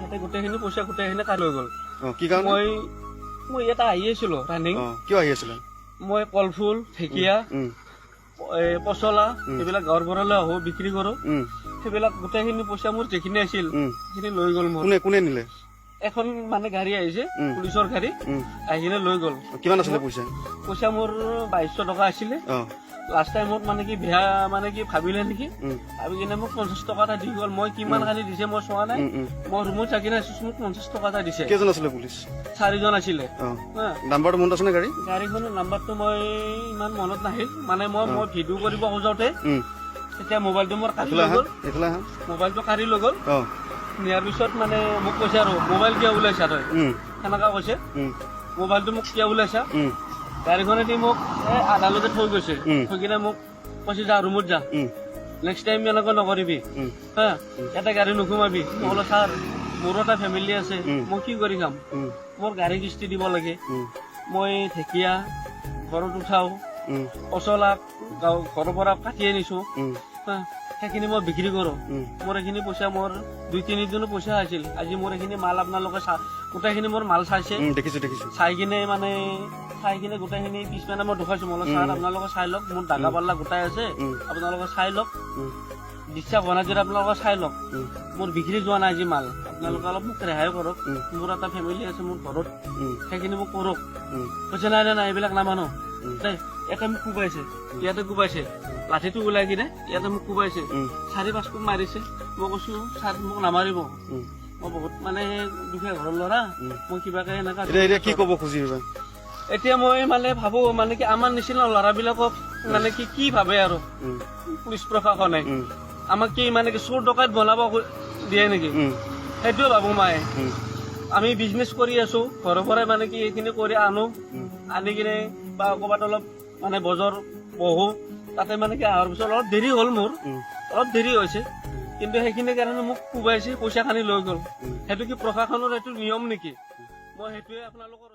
সিহঁতে গোটেইখিনি পইচা গোটেইখিনি কাঢ়ি লৈ গ'ল। কি কাৰণে? মই ইয়াতে আহি আছিলো ৰানিং। কিয় আহি আছিলে? মই কলফুল, ঢেকীয়া, পচলা এইবিলাক গাঁৱৰ ঘৰলৈ আহো, বিক্ৰী কৰো। সেইবিলাক গোটেইখিনি পইচা মোৰ যিখিনি আছিল সেইখিনি লৈ গ'ল মোৰ। কোনে নিলে? এখন মানে গাড়ী আহিছে, পুলিচৰ গাড়ী, আহি কিনে লৈ গ'ল। কিমান আছিলে পইচা? পইচা মোৰ 2200 টকা আছিলে। লাষ্ট টাইমত মানে কি বেয়া মানে কি ভাবিলে নেকি, ভাবি কিনে মোক 50 টকা এটা দি গ'ল। মই কিমান কালি দিছে মই চোৱা নাই, মই ৰুমত থাকি আছো, মোক 50 টকা এটা দিছে। কেইজন আছিলে পুলিচ? 4জন আছিলে। নাম্বাৰটো মনত আছে নে গাড়ী? গাড়ীখনৰ নাম্বাৰটো মই ইমান মনত নাহিল, মানে মই ভিডিঅ' কৰিব খোজোতে তেতিয়া মোবাইলটো মোৰ কাঢ়ি লৈ গ'ল। মোবাইলটো কাঢ়ি লৈ গ'ল। নিয়াৰ পিছত মানে মোক কৈছে আৰু মোবাইল কিয় ওলাইছা তই, সেনেকা কৈছে। মোবাইলটো মোক কিয় ওলাইছা, গাড়ীখনেদি মোক আদালতে থৈ গৈছে। থৈ কিনে মোক কৈছে যা ৰুমত যা, নেক্সট টাইম এনেকুৱা নকৰিবি হা, এটা গাড়ী নোসোমাবি। মই বোলো ছাৰ মোৰো এটা ফেমিলি আছে, মই কি কৰি খাম, মোৰ গাড়ী কিস্তি দিব লাগে, মই ঢেকীয়া ঘৰত উঠাও, পচলা ঘৰৰ পৰা কাটি আনিছো, সেইখিনি মই বিক্ৰী কৰো। মোৰ এইখিনি পইচা মোৰ 2-3 দিনো পইচা আছিল। আজি মোৰ এইখিনি মাল আপোনালোকে গোটেইখিনি মোৰ মাল চাইছে, চাই কিনে গোটেইখিনি পিছমানে মই দেখাইছো। মই ছাৰ আপোনালোকে চাই লওক, মোৰ দাগা পাল্লা গোটাই আছে, আপোনালোকে চাই লওক, বিশ্বাস হোৱা নাই যদি আপোনালোকে চাই লওক, মোৰ বিক্ৰী যোৱা নাই আজি মাল, আপোনালোকে অলপ মোক ৰেহাই কৰক, মোৰ এটা ফেমিলি আছে মোৰ ঘৰত, সেইখিনি মোক কৰক। কৈছে নাই নাই এইবিলাক নামানো দেই। ইয়াতে মোক কোবাইছে, ইয়াতে কোবাইছে, লাঠিটো ওলাই কিনে ইয়াতে মোক কোবাইছে, 4-5 কোব মাৰিছে। মই কৈছো ছাৰ মোক নামাৰিব, মই বহুত মানে দুখীয়া ঘৰৰ ল'ৰা, মই কিবাকে এনেকা। কি ক'ব খুজিবা এতিয়া? মই মানে ভাবো মানে কি আমাৰ নিচিনা ল'ৰাবিলাকক মানে কি ভাবে আৰু পুলিচ প্ৰশাসনে আমাক কি মানে কি চোৰ ডকাইত বনাব দিয়ে নেকি, সেইটোৱে ভাবো। মায়ে আমি বিজনেছ কৰি আছো, ঘৰৰ পৰাই মানে কি এইখিনি কৰি আনি কিনে বা ক'ৰবাত অলপ মানে বজাৰ বহো, তাতে মানে কি অহাৰ পিছত অলপ দেৰি হ'ল, মোৰ অলপ দেৰি হৈছে, কিন্তু সেইখিনি কাৰণে মোক কোবাইছে, পইচা খানি লৈ গ'ল। সেইটো কি প্ৰশাসনৰ এইটো নিয়ম নেকি? মই সেইটোৱে আপোনালোকৰ